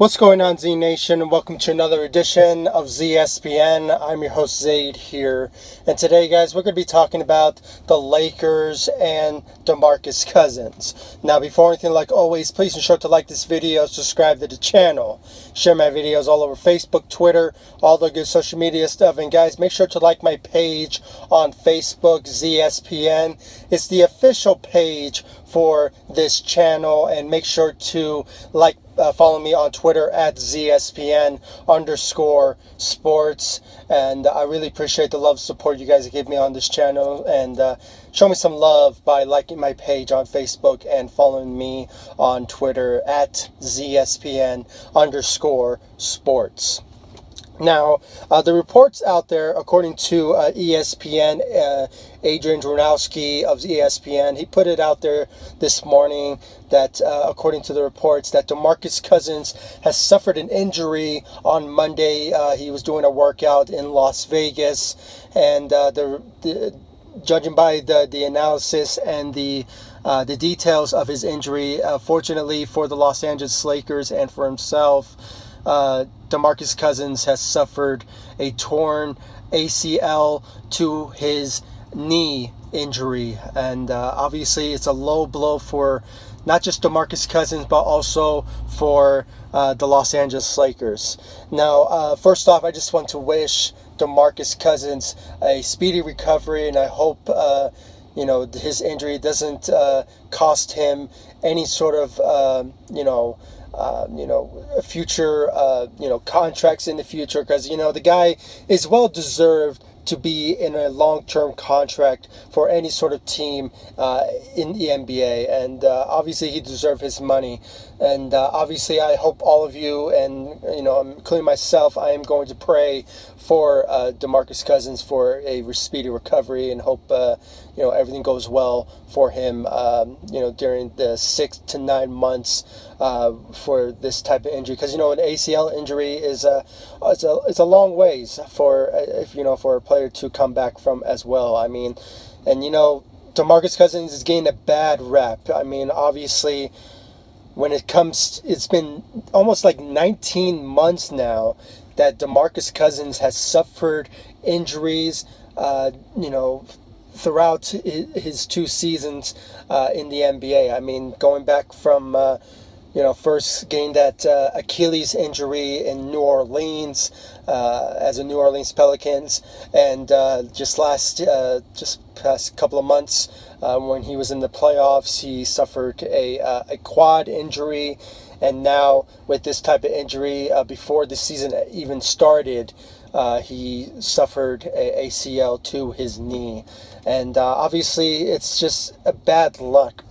What's going on, Z Nation, and welcome to another edition of ZSPN. I'm your host, Zaid, here. And today, guys, we're going to be talking about the Lakers and DeMarcus Cousins. Now, before anything, like always, please ensure to like this video, subscribe to the channel, share my videos all over Facebook, Twitter, all the good social media stuff. And, guys, make sure to like my page on Facebook, ZSPN. It's the official page for this channel, and make sure to follow me on Twitter at ZSPN_sports. And I really appreciate the love support you guys give me on this channel. And show me some love by liking my page on Facebook and following me on Twitter at ZSPN_sports. Now, the reports out there, according to ESPN, Adrian Wojnarowski of ESPN, he put it out there this morning that, according to the reports, that DeMarcus Cousins has suffered an injury on Monday. He was doing a workout in Las Vegas, and judging by the analysis and the details of his injury, fortunately for the Los Angeles Lakers and for himself, DeMarcus Cousins has suffered a torn ACL to his knee injury, and obviously it's a low blow for not just DeMarcus Cousins but also for the Los Angeles Lakers. Now, first off, I just want to wish DeMarcus Cousins a speedy recovery, and I hope his injury doesn't cost him any sort of future contracts in the future, because the guy is well deserved to be in a long-term contract for any sort of team in the NBA, and obviously he deserves his money. And obviously I hope all of you, and including myself, I am going to pray for DeMarcus Cousins for a speedy recovery, and hope everything goes well for him during the 6 to 9 months for this type of injury, because an ACL injury is it's a long ways for for a player to come back from as well. I mean, and DeMarcus Cousins is getting a bad rep. I mean, obviously, when it comes, it's been almost like 19 months now that DeMarcus Cousins has suffered injuries, throughout his 2 seasons in the NBA. I mean, going back from, first getting that Achilles injury in New Orleans as a New Orleans Pelicans, and just past couple of months when he was in the playoffs, he suffered a quad injury. And now with this type of injury, before the season even started, he suffered a ACL to his knee. And obviously it's just a bad luck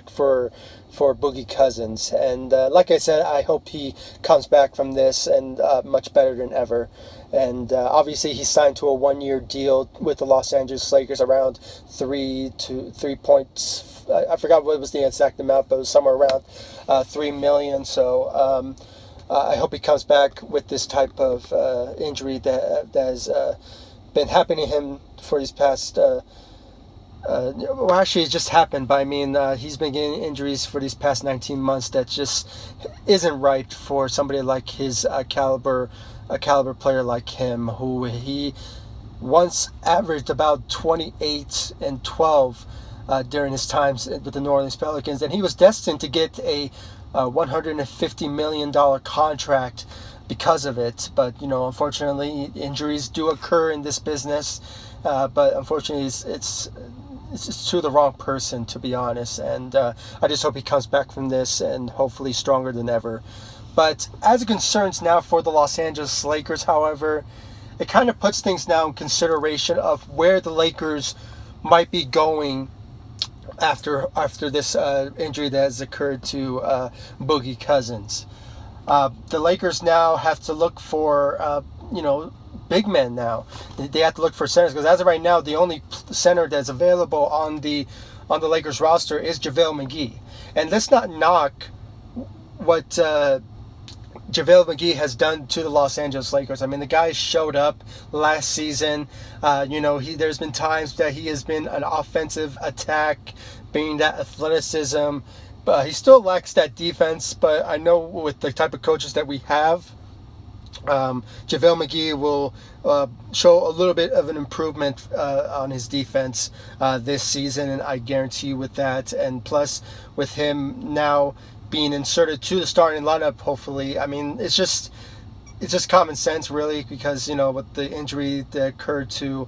for Boogie Cousins. And like I said, I hope he comes back from this and much better than ever. And obviously he signed to a 1-year deal with the Los Angeles Lakers, around 3 points. I forgot what was the exact amount, but it was somewhere around $3 million. So I hope he comes back with this type of injury that has been happening to him for these past. Actually, it just happened. But I mean, he's been getting injuries for these past 19 months that just isn't right for somebody like his caliber, a caliber player like him, who he once averaged about 28 and 12 during his times with the New Orleans Pelicans, and he was destined to get a $150 million contract because of it. But unfortunately, injuries do occur in this business. But unfortunately, it's just to the wrong person, to be honest. And I just hope he comes back from this, and hopefully stronger than ever. But as it concerns now for the Los Angeles Lakers, however, it kind of puts things now in consideration of where the Lakers might be going after this injury that has occurred to Boogie Cousins. The Lakers now have to look for big men now. They have to look for centers, because as of right now, the only center that's available on the Lakers roster is JaVale McGee. And let's not knock what JaVale McGee has done to the Los Angeles Lakers. I mean, the guy showed up last season. There's been times that he has been an offensive attack, bringing that athleticism But he still lacks that defense. But I know with the type of coaches that we have, JaVale McGee will show a little bit of an improvement on his defense this season, and I guarantee you with that. And plus, with him now being inserted to the starting lineup, hopefully, I mean, it's just common sense, really, because with the injury that occurred to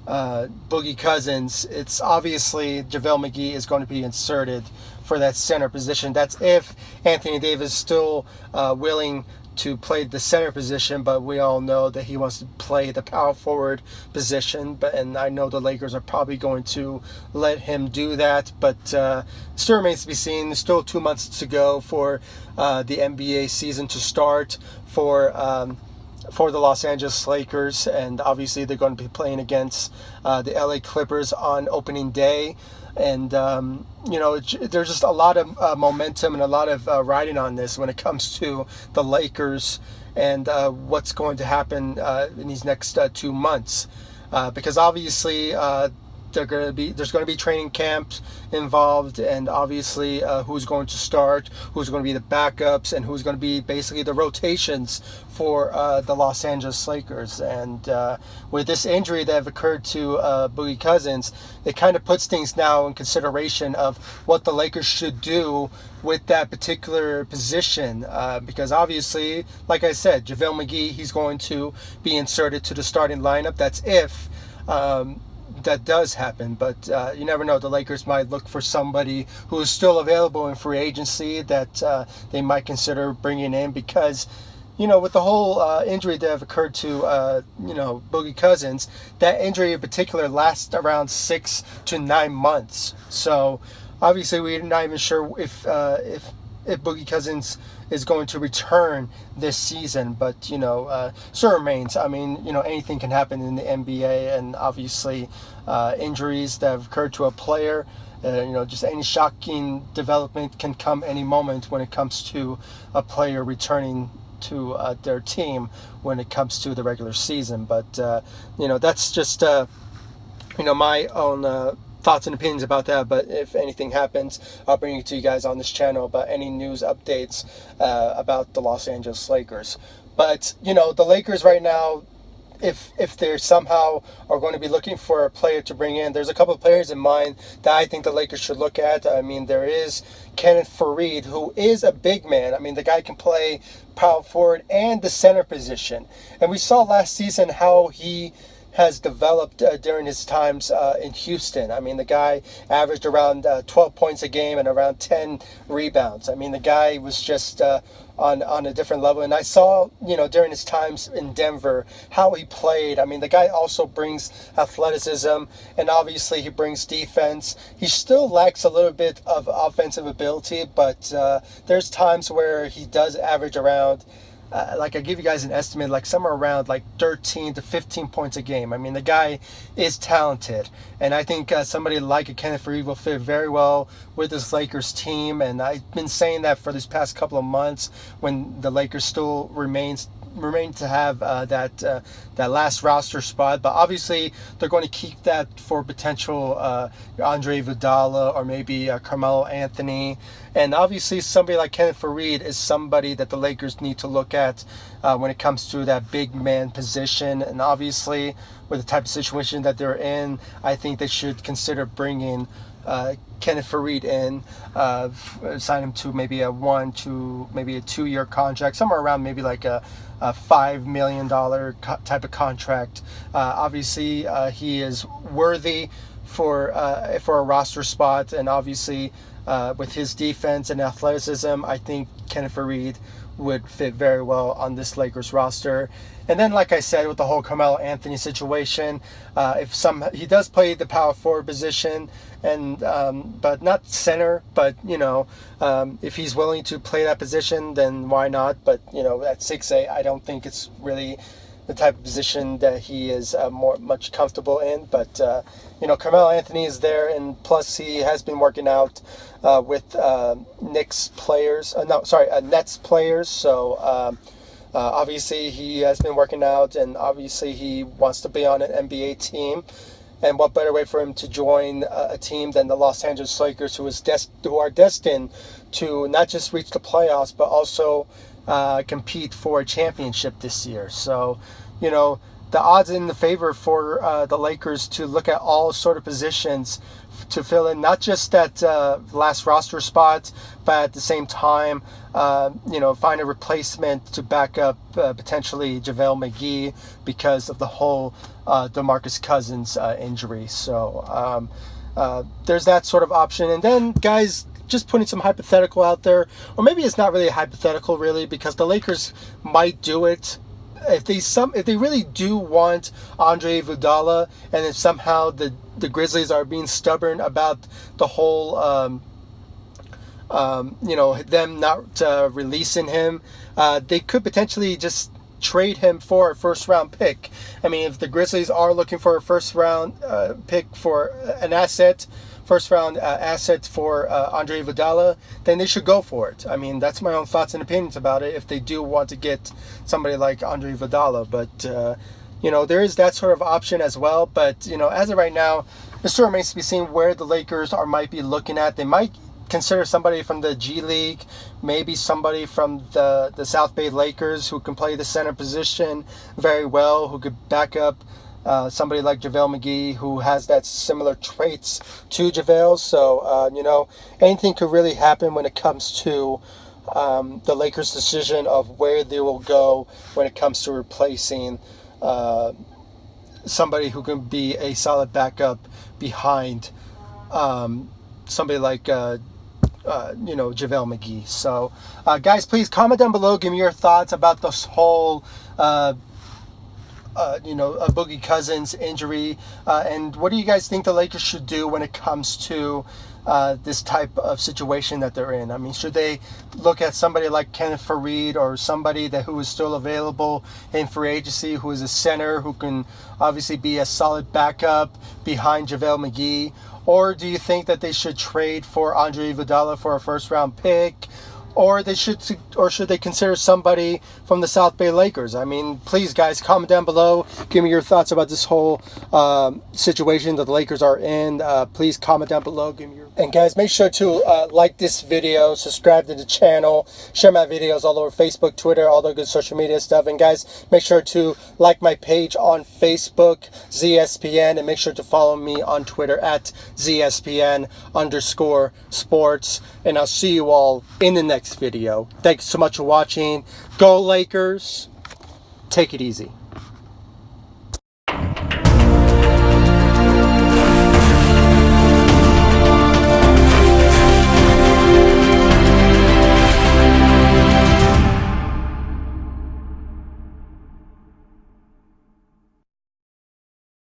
Boogie Cousins, it's obviously JaVale McGee is going to be inserted for that center position. That's if Anthony Davis is still willing to play the center position, but we all know that he wants to play the power forward position. And I know the Lakers are probably going to let him do that, but still remains to be seen. There's still 2 months to go for the NBA season to start for the Los Angeles Lakers, and obviously they're going to be playing against the LA Clippers on opening day. And there's just a lot of momentum and a lot of riding on this when it comes to the Lakers and what's going to happen in these next 2 months, because obviously there's going to be training camps involved, and obviously who's going to start, who's going to be the backups, and who's going to be basically the rotations for the Los Angeles Lakers. And with this injury that have occurred to Boogie Cousins, it kind of puts things now in consideration of what the Lakers should do with that particular position, because obviously, like I said, JaVale McGee, he's going to be inserted to the starting lineup. That's if that does happen, but you never know. The Lakers might look for somebody who is still available in free agency that they might consider bringing in, because with the whole injury that have occurred to Boogie Cousins, that injury in particular lasts around 6 to 9 months. So obviously we're not even sure if Boogie Cousins is going to return this season, but still remains. I mean, anything can happen in the NBA, and obviously injuries that have occurred to a player, just any shocking development can come any moment when it comes to a player returning to their team when it comes to the regular season. But that's just my own thoughts and opinions about that. But if anything happens, I'll bring it to you guys on this channel about any news updates about the Los Angeles Lakers. But the Lakers right now, if they somehow are going to be looking for a player to bring in, there's a couple of players in mind that I think the Lakers should look at. I mean, there is Kenneth Faried, who is a big man. I mean, the guy can play power forward and the center position, and we saw last season how he has developed during his times in Houston. I mean, the guy averaged around 12 points a game and around 10 rebounds. I mean, the guy was just on a different level. And I saw, during his times in Denver, how he played. I mean, the guy also brings athleticism, and obviously he brings defense. He still lacks a little bit of offensive ability, but there's times where he does average around I give you guys an estimate, like somewhere around like 13 to 15 points a game. I mean, the guy is talented, and I think somebody like a Kenneth Faried will fit very well with this Lakers team. And I've been saying that for these past couple of months, when the Lakers still remain to have that last roster spot. But obviously they're going to keep that for potential Andre Iguodala or maybe Carmelo Anthony. And obviously somebody like Kenneth Faried is somebody that the Lakers need to look at when it comes to that big man position. And obviously with the type of situation that they're in, I think they should consider bringing Kenneth Faried in, sign him to maybe a 1 to maybe a 2-year contract, somewhere around maybe like a $5 million type of contract. Obviously, he is worthy for a roster spot, and obviously with his defense and athleticism, I think Kenneth Faried would fit very well on this Lakers roster. And then, like I said, with the whole Carmelo Anthony situation, he does play the power forward position, and but not center. But if he's willing to play that position, then why not? But at 6'8", I don't think it's really the type of position that he is much comfortable in. But Carmelo Anthony is there, and plus he has been working out with Nets players. So obviously he has been working out, and obviously he wants to be on an NBA team. And what better way for him to join a team than the Los Angeles Lakers, who are destined to not just reach the playoffs, but also compete for a championship this year. So, the odds in the favor for the Lakers to look at all sort of positions to fill in, not just that last roster spot, but at the same time, find a replacement to back up potentially JaVale McGee because of the whole DeMarcus Cousins injury. So there's that sort of option. And then, guys, just putting some hypothetical out there, or maybe it's not really a hypothetical, really, because the Lakers might do it. If they really do want Andre Iguodala, and if somehow the Grizzlies are being stubborn about the whole, them not releasing him, they could potentially just trade him for a first-round pick. I mean, if the Grizzlies are looking for a first-round pick for an asset, first-round asset for Andre Iguodala, then they should go for it. I mean, that's my own thoughts and opinions about it, if they do want to get somebody like Andre Iguodala. But, there is that sort of option as well. But, as of right now, it still remains to be seen where the Lakers might be looking at. They might consider somebody from the G League, maybe somebody from the South Bay Lakers who can play the center position very well, who could back up somebody like JaVale McGee, who has that similar traits to JaVale. So, anything could really happen when it comes to the Lakers' decision of where they will go when it comes to replacing somebody who can be a solid backup behind somebody like JaVale McGee. So, guys, please comment down below. Give me your thoughts about this whole a Boogie Cousins injury, and what do you guys think the Lakers should do when it comes to this type of situation that they're in? I mean, should they look at somebody like Kenneth Faried, or somebody who is still available in free agency, who is a center who can obviously be a solid backup behind JaVale McGee? Or do you think that they should trade for Andre Iguodala for a first-round pick? Or should they consider somebody from the South Bay Lakers? I mean, please, guys, comment down below. Give me your thoughts about this whole situation that the Lakers are in. Please comment down below. And guys, make sure to like this video, subscribe to the channel, share my videos all over Facebook, Twitter, all the good social media stuff. And guys, make sure to like my page on Facebook, ZSPN, and make sure to follow me on Twitter at ZSPN_sports. And I'll see you all in the next video. Thanks so much for watching. Go Lakers. Take it easy.